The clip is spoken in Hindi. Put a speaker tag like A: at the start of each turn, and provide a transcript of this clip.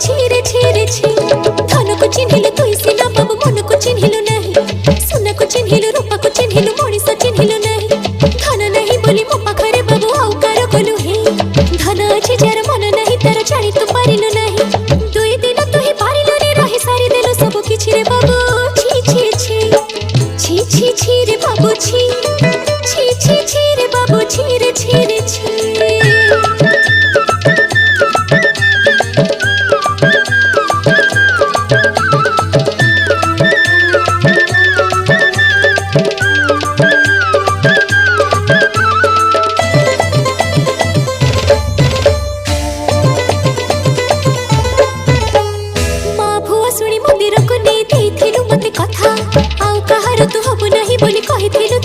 A: छीरे छीरे छी धन को चिन्हिलु तुई सिना बाबू मन को चिन्हिलु नहीं सोना को चिन्हिलु रूपा को चिन्हिलु मनीष चिन्हिलु नहीं धन नहीं बोली मो पाखरे बाबू आउ कार गलु हे धन अछि जार मन नहीं तार जानी तू पारिलु नहीं दुई दिन तू ही पारिलु रे रही सारी देलु सब किछि रे बाबू छी छी छी छी छी छी रे बाबू छी छी छी छी रे बाबू छी रे छी रे छी मंदिर को नहीं देथिलु मते कथा आउ कहार तू हबु नहीं बोली कहिथिलु